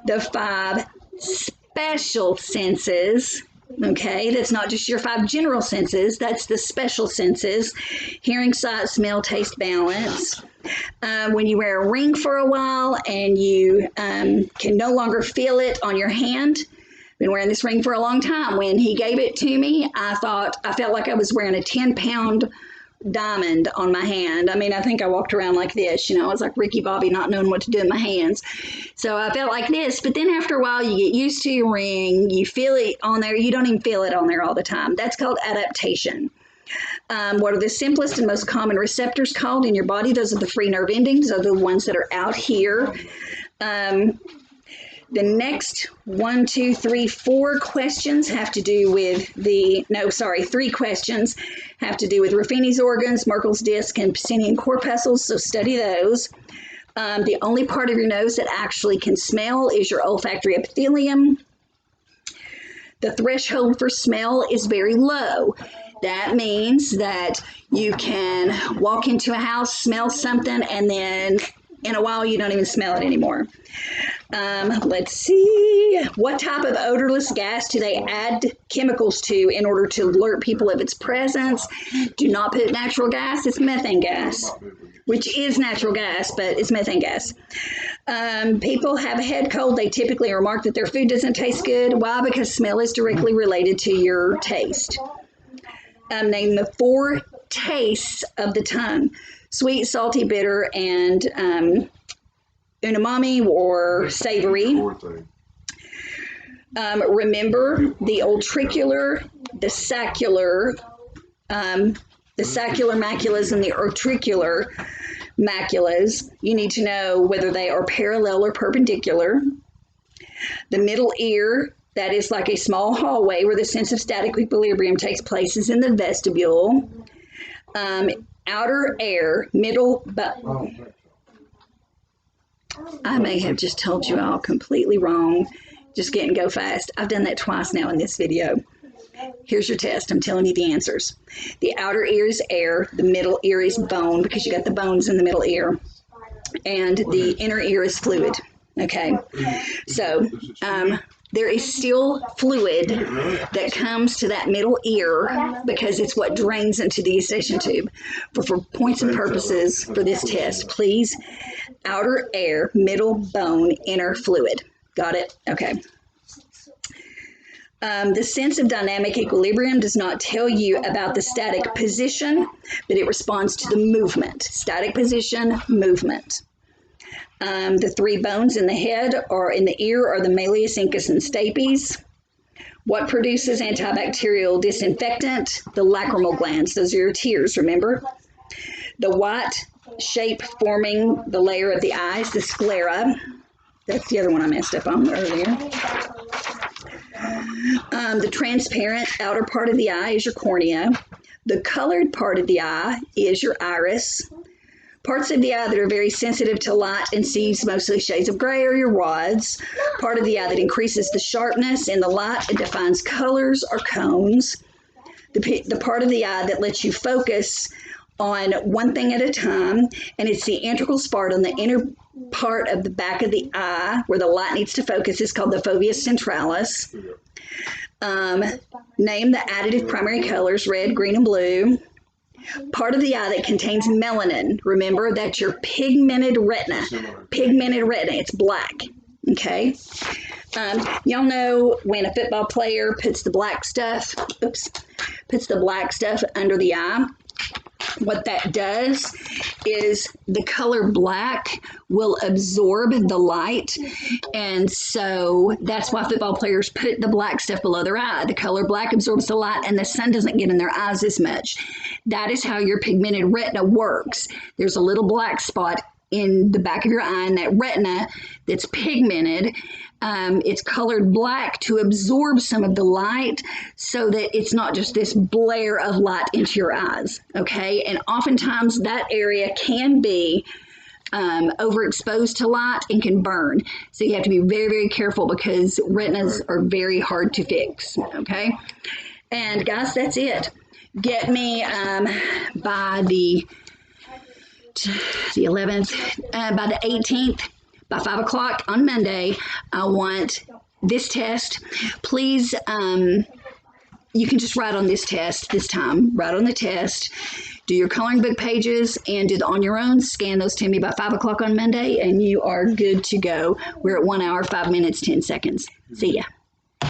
The 5 special senses, okay, that's not just your 5 general senses, that's the special senses: hearing, sight, smell, taste, balance. When you wear a ring for a while and you can no longer feel it on your hand. Been wearing this ring for a long time. When he gave it to me, I felt like I was wearing a 10-pound diamond on my hand. I mean, I think I walked around like this, I was like Ricky Bobby, not knowing what to do in my hands. So I felt like this, but then after a while you get used to your ring, you feel it on there, you don't even feel it on there all the time. That's called adaptation. What are the simplest and most common receptors called in your body? Those are the free nerve endings. Those are the ones that are out here. The next 1, 2, 3, 4 questions have to do with 3 questions have to do with Ruffini's organs, Merkel's disc, and Pacinian corpuscles, so study those. The only part of your nose that actually can smell is your olfactory epithelium. The threshold for smell is very low. That means that you can walk into a house, smell something, and then in a while you don't even smell it anymore. Let's see. What type of odorless gas do they add chemicals to in order to alert people of its presence? Do not put natural gas. It's methane gas, which is natural gas, but it's methane gas. People have a head cold. They typically remark that their food doesn't taste good. Why? Because smell is directly related to your taste. Name the 4 tastes of the tongue: sweet, salty, bitter, and umami or savory. Remember the ultricular, the saccular maculas and the utricular maculas. You need to know whether they are parallel or perpendicular. The middle ear, that is like a small hallway where the sense of static equilibrium takes place, is in the vestibule. Outer air, middle, I may have just told you all completely wrong. Just get and go fast. I've done that twice now in this video. Here's your test. I'm telling you the answers. The outer ear is air. The middle ear is bone, because you got the bones in the middle ear. And the inner ear is fluid. Okay. So there is still fluid that comes to that middle ear because it's what drains into the eustachian tube. But for points and purposes for this test, please, outer air, middle bone, inner fluid. Got it? Okay. The sense of dynamic equilibrium does not tell you about the static position, but it responds to the movement. Static position, movement. The 3 bones in the head or in the ear are the malleus, incus, and stapes. What produces antibacterial disinfectant? The lacrimal glands. Those are your tears, remember? The white shape forming the layer of the eyes, the sclera. That's the other one I messed up on earlier. The transparent outer part of the eye is your cornea. The colored part of the eye is your iris. Parts of the eye that are very sensitive to light and sees mostly shades of gray are your rods. Part of the eye that increases the sharpness in the light and defines colors are cones. The part of the eye that lets you focus on one thing at a time, and it's the integral spot on the inner part of the back of the eye where the light needs to focus, is called the fovea centralis. Name the additive primary colors: red, green, and blue. Part of the eye that contains melanin. Remember, that's your pigmented retina. Pigmented retina, it's black. Okay? Y'all know when a football player puts the black stuff under the eye, what that does is the color black will absorb the light, and so that's why football players put the black stuff below their eye. The color black absorbs the light and the sun doesn't get in their eyes as much. That is how your pigmented retina works. There's a little black spot in the back of your eye, and that retina that's pigmented. It's colored black to absorb some of the light so that it's not just this blare of light into your eyes, okay? And oftentimes that area can be overexposed to light and can burn. So you have to be very, very careful because retinas are very hard to fix, okay? And guys, that's it. Get me by the 11th, by the 18th, by 5 o'clock on Monday. I want this test. Please, you can just write on this test this time. Write on the test. Do your coloring book pages and do the on your own. Scan those to me by 5 o'clock on Monday, and you are good to go. We're at 1 hour, 5 minutes, 10 seconds. See ya.